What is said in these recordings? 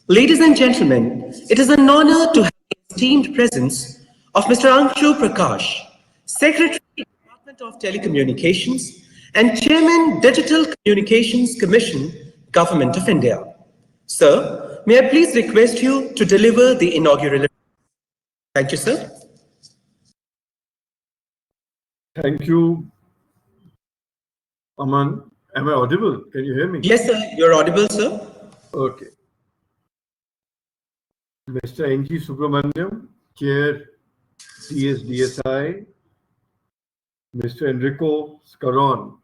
Ladies and gentlemen, it is an honor to have the esteemed presence of Mr. Anshu Prakash, Secretary, Department of Telecommunications and Chairman, Digital Communications Commission, Government of India. Sir, may I please request you to deliver the inaugural. Thank you, sir. Thank you, Aman. Am I audible? Can you hear me? Yes, sir, you're audible, sir. Okay. Mr. N.G. Subramaniam, Chair, TSDSI. Mr. Enrico Scaron,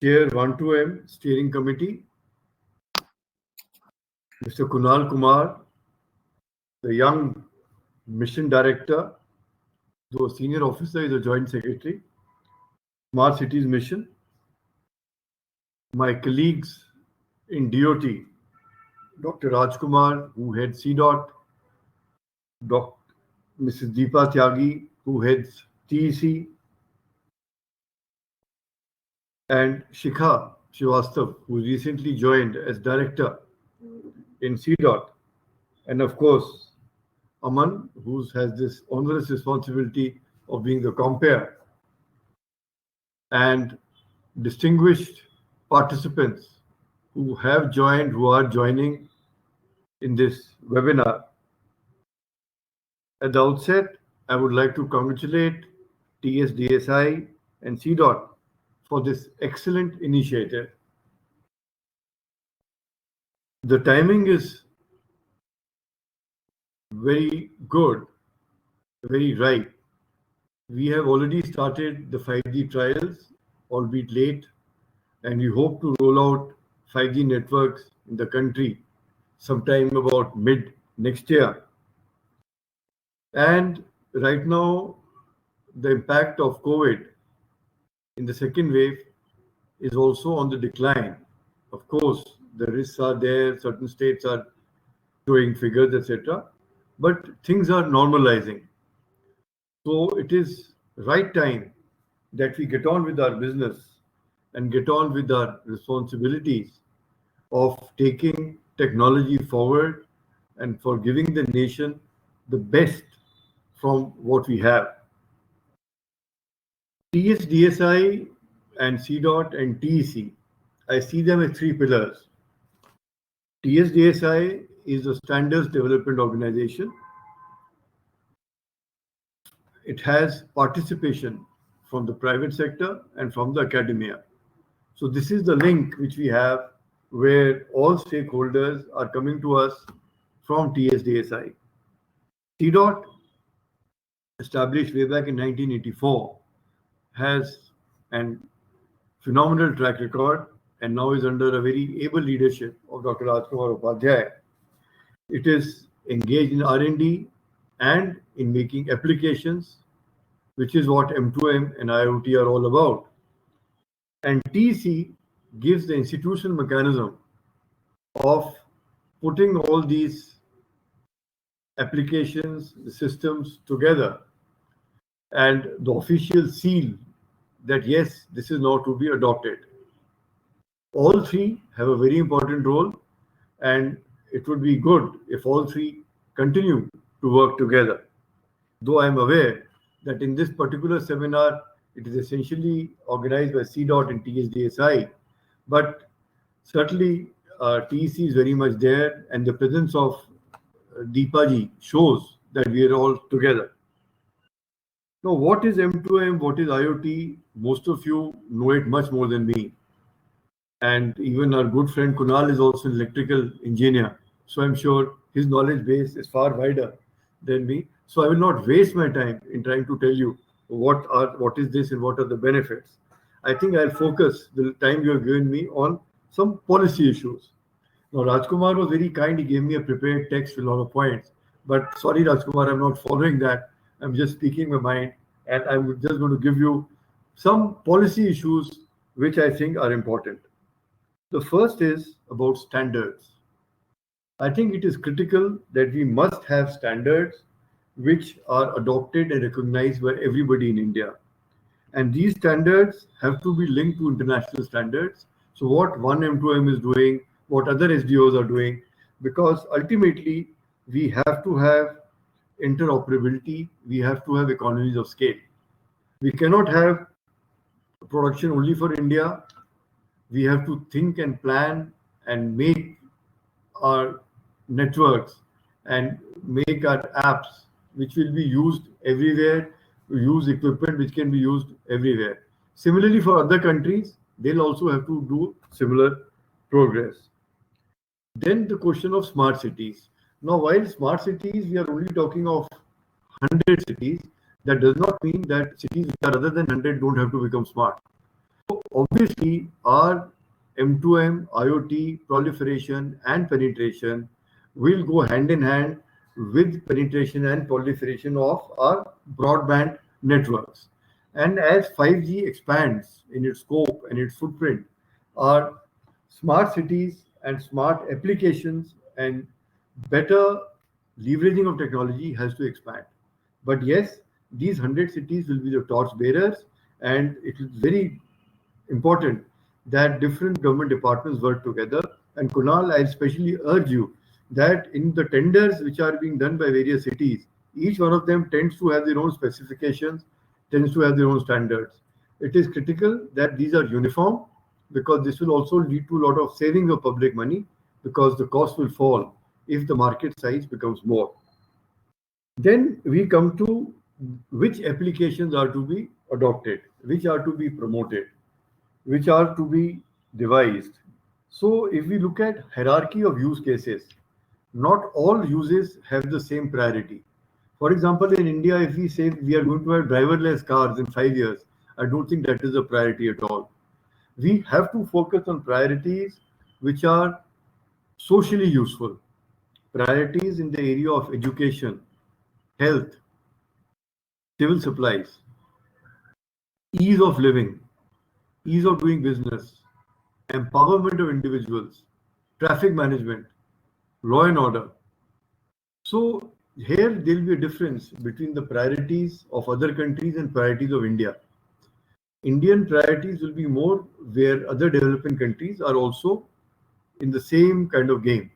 Chair 12M Steering Committee. Mr. Kunal Kumar, the young Mission Director, though Senior Officer is a Joint Secretary, Smart Cities Mission. My colleagues in DOT, Dr. Rajkumar, who heads CDOT, Mrs. Deepa Tyagi, who heads TEC, and Shikha Srivastav, who recently joined as Director in CDOT, and of course, Aman, who has this onerous responsibility of being the compere, and distinguished participants who have joined, who are joining in this webinar. At the outset, I would like to congratulate TSDSI and CDOT for this excellent initiative. The timing is very good, very right. We have already started the 5G trials, albeit late, and we hope to roll out 5G networks in the country sometime about mid next year. And right now, the impact of COVID in the second wave is also on the decline. Of course, the risks are there, certain states are showing figures, etc. But things are normalizing. So it is right time that we get on with our business and get on with our responsibilities of taking technology forward and for giving the nation the best from what we have. TSDSI and CDOT and TEC, I see them as three pillars. TSDSI is a standards development organization. It has participation from the private sector and from the academia. So this is the link which we have where all stakeholders are coming to us from TSDSI. CDOT, established way back in 1984, has an phenomenal track record and now is under a very able leadership of Dr. Rajkumar Upadhyay. It is engaged in R&D and in making applications, which is what M2M and IoT are all about. And TEC gives the institutional mechanism of putting all these applications, the systems together, and the official seal that yes, this is now to be adopted. All three have a very important role, and it would be good if all three continue to work together. Though I am aware that in this particular seminar, it is essentially organized by CDOT and TSDSI, but certainly TEC is very much there, and the presence of Deepaji shows that we are all together. Now, what is M2M? What is IoT? Most of you know it much more than me. And even our good friend Kunal is also an electrical engineer. So I'm sure his knowledge base is far wider than me. So I will not waste my time in trying to tell you what is this and what are the benefits. I think I'll focus the time you have given me on some policy issues. Now, Rajkumar was very kind. He gave me a prepared text with a lot of points. But sorry, Rajkumar, I'm not following that. I'm just speaking my mind. And I'm just going to give you some policy issues which I think are important. The first is about standards. I think it is critical that we must have standards which are adopted and recognized by everybody in India. And these standards have to be linked to international standards. So what one M2M is doing, what other SDOs are doing, because ultimately we have to have interoperability, we have to have economies of scale. We cannot have production only for India. We have to think and plan and make our networks and make our apps which will be used everywhere, use equipment which can be used everywhere. Similarly, for other countries, they'll also have to do similar progress. Then the question of smart cities. Now, while smart cities, we are only talking of 100 cities, that does not mean that cities which are other than 100 don't have to become smart. So obviously, our M2M, IoT proliferation and penetration will go hand in hand with penetration and proliferation of our broadband networks. And as 5G expands in its scope and its footprint, our smart cities and smart applications and better leveraging of technology has to expand. But yes, these 100 cities will be the torch bearers, and it is very important that different government departments work together. And Kunal, I especially urge you that in the tenders which are being done by various cities, each one of them tends to have their own specifications, tends to have their own standards. It is critical that these are uniform, because this will also lead to a lot of saving of public money, because the cost will fall if the market size becomes more. Then we come to which applications are to be adopted, which are to be promoted, which are to be devised. So if we look at hierarchy of use cases, not all uses have the same priority. For example, in India, if we say we are going to have driverless cars in 5 years, I don't think that is a priority at all. We have to focus on priorities which are socially useful, priorities in the area of education, health, civil supplies, ease of living, ease of doing business, empowerment of individuals, traffic management, law and order. So here there will be a difference between the priorities of other countries and priorities of India. Indian priorities will be more where other developing countries are also in the same kind of game.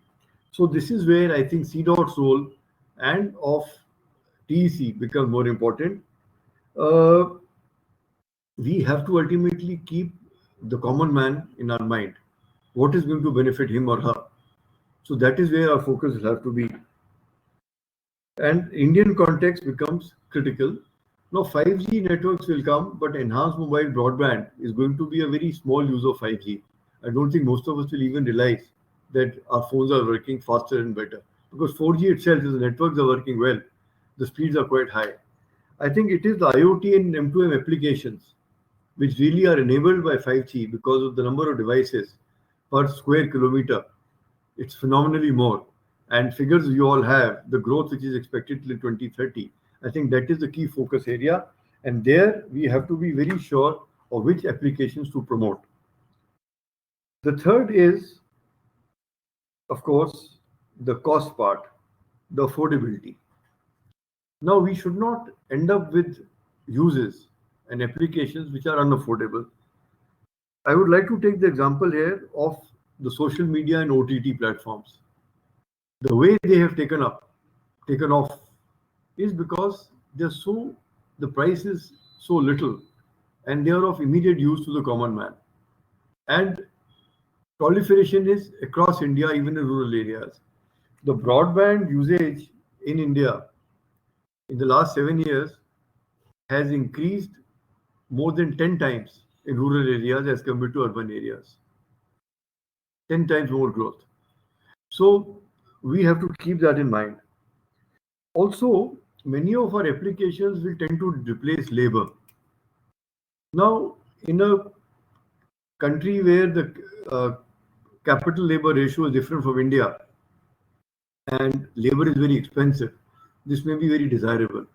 So this is where I think CDOT's role and of TEC becomes more important. Uh, we have to ultimately keep the common man in our mind. What is going to benefit him or her? So that is where our focus will have to be. And Indian context becomes critical. Now 5G networks will come, but enhanced mobile broadband is going to be a very small use of 5G. I don't think most of us will even realize that our phones are working faster and better, because 4G itself, the networks are working well, the speeds are quite high. I think it is the IoT and M2M applications which really are enabled by 5G because of the number of devices per square kilometer. It's phenomenally more. And figures you all have, the growth which is expected till 2030, I think that is the key focus area. And there we have to be very sure of which applications to promote. The third is, of course, the cost part, the affordability. Now, we should not end up with uses and applications which are unaffordable. I would like to take the example here of the social media and OTT platforms. The way they have taken off is because the price is so little and they are of immediate use to the common man. And proliferation is across India, even in rural areas. The broadband usage in India in the last 7 years has increased more than 10 times in rural areas as compared to urban areas. 10 times more growth. So we have to keep that in mind. Also, many of our applications will tend to replace labor. Now, in a country where the capital labor ratio is different from India and labor is very expensive, this may be very desirable.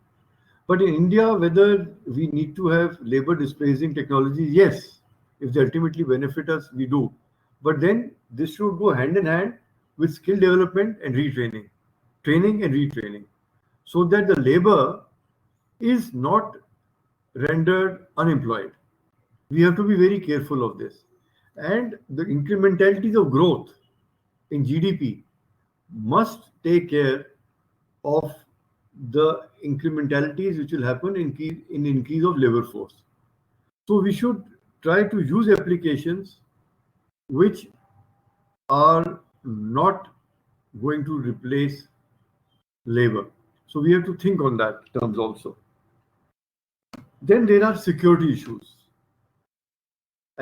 But in India, whether we need to have labor displacing technologies, yes, if they ultimately benefit us, we do. But then this should go hand in hand with skill development and retraining, training and retraining, so that the labor is not rendered unemployed. We have to be very careful of this. And the incrementalities of growth in GDP must take care of the incrementalities which will happen in increase of labor force. So we should try to use applications which are not going to replace labor. So we have to think on that terms also. Then there are security issues.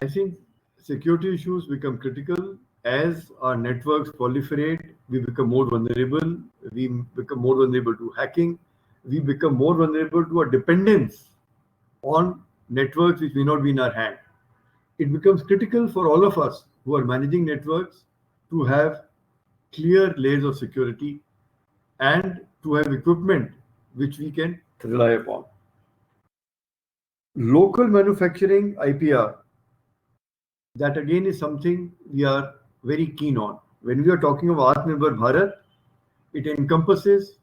I think security issues become critical as our networks proliferate. We become more vulnerable. We become more vulnerable to hacking. We become more vulnerable to a dependence on networks which may not be in our hand. It becomes critical for all of us who are managing networks to have clear layers of security and to have equipment which we can rely upon. Local manufacturing IPR, that again is something we are very keen on. When we are talking of Atmanirbhar Bharat, it encompasses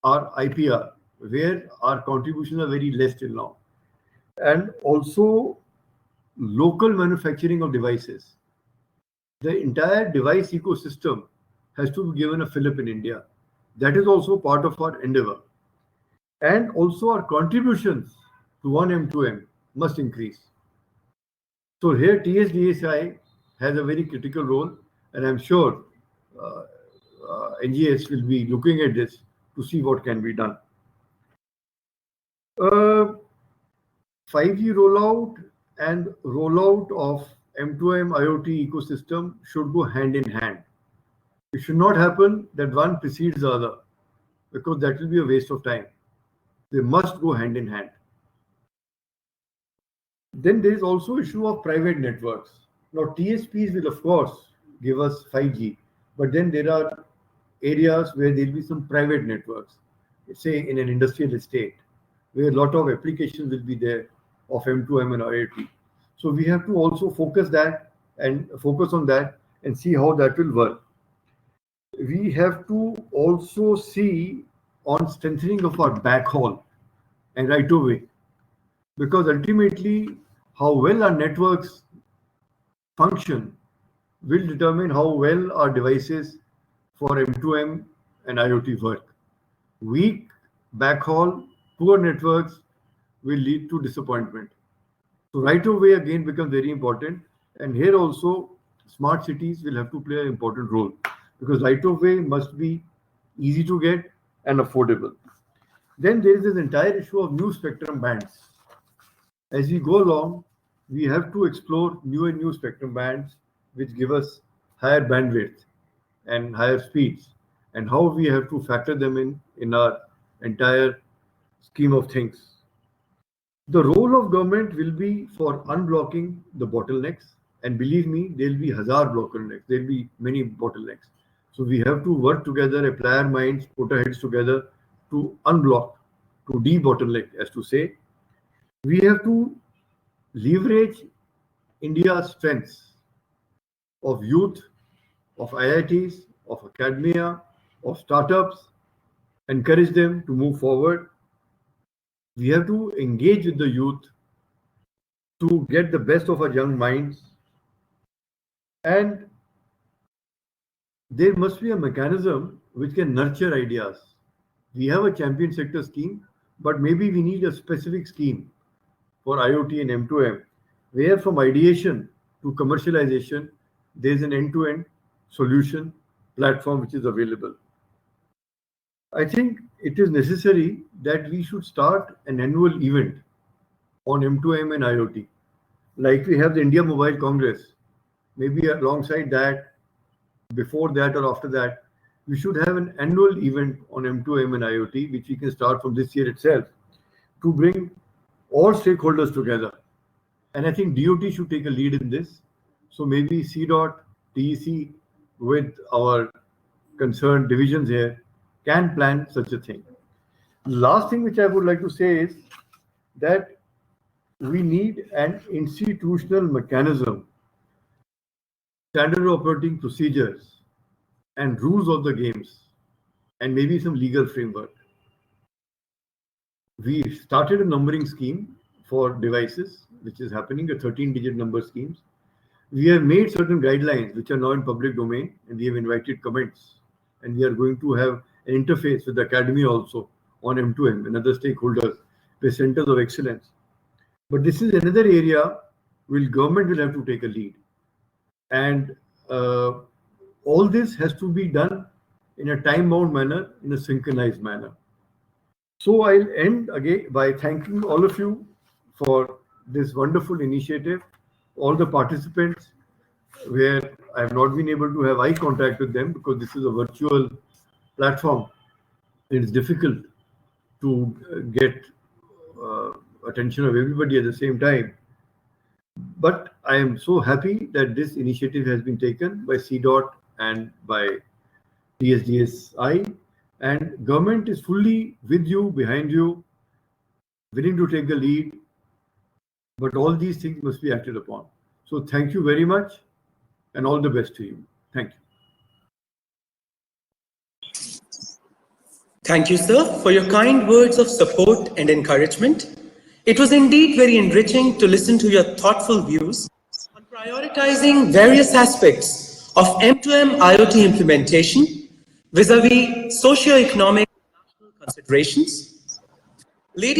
our IPR, where our contributions are very less till now, and also local manufacturing of devices. The entire device ecosystem has to be given a fillip in India. That is also part of our endeavor. And also our contributions to 1M2M must increase. So here TSDSI has a very critical role, and I'm sure NGS will be looking at this to see what can be done. 5G rollout and rollout of M2M IoT ecosystem should go hand in hand. It should not happen that one precedes the other, because that will be a waste of time. They must go hand in hand. Then there is also issue of private networks. Now TSPs will of course give us 5G, but then there are areas where there will be some private networks, say in an industrial estate, where a lot of applications will be there of M2M and IoT. So we have to also focus on that and see how that will work. We have to also see on strengthening of our backhaul and right of way, because ultimately how well our networks function will determine how well our devices for M2M and IoT work. Weak backhaul, poor networks will lead to disappointment. So right of way again becomes very important, and here also smart cities will have to play an important role, because right of way must be easy to get and affordable. Then there is this entire issue of new spectrum bands. As we go along, we have to explore new spectrum bands which give us higher bandwidth and higher speeds, and how we have to factor them in our entire scheme of things. The role of government will be for unblocking the bottlenecks, and believe me, there will be hazard bottlenecks. There will be many bottlenecks. So we have to work together, apply our minds, put our heads together to unblock, to de-bottleneck, as to say. We have to leverage India's strengths of youth, of IITs, of academia, of startups, encourage them to move forward. We have to engage with the youth to get the best of our young minds, and there must be a mechanism which can nurture ideas. We have a champion sector scheme, but maybe we need a specific scheme for IoT and M2M, where from ideation to commercialization, there is an end-to-end solution platform which is available. I think it is necessary that we should start an annual event on M2M and IoT. Like we have the India Mobile Congress, maybe alongside that, before that or after that, we should have an annual event on M2M and IoT, which we can start from this year itself, to bring all stakeholders together. And I think DOT should take a lead in this. So maybe CDOT, TEC, with our concerned divisions here, can plan such a thing. Last thing which I would like to say is that we need an institutional mechanism, standard operating procedures, and rules of the games, and maybe some legal framework. We started a numbering scheme for devices, which is happening, a 13-digit number schemes. We have made certain guidelines which are now in public domain, and we have invited comments, and we are going to have an interface with the academy also on M2M and other stakeholders with centers of excellence. But this is another area where government will have to take a lead. And all this has to be done in a time-bound manner, in a synchronized manner. So I'll end again by thanking all of you for this wonderful initiative, all the participants, where I have not been able to have eye contact with them because this is a virtual platform. It is difficult to get attention of everybody at the same time. But I am so happy that this initiative has been taken by CDOT and by TSDSI, and government is fully with you, behind you, willing to take the lead. But all these things must be acted upon. So thank you very much and all the best to you. Thank you. Thank you, sir, for your kind words of support and encouragement. It was indeed very enriching to listen to your thoughtful views on prioritizing various aspects of M2M IoT implementation vis-a-vis socio-economic considerations. Ladies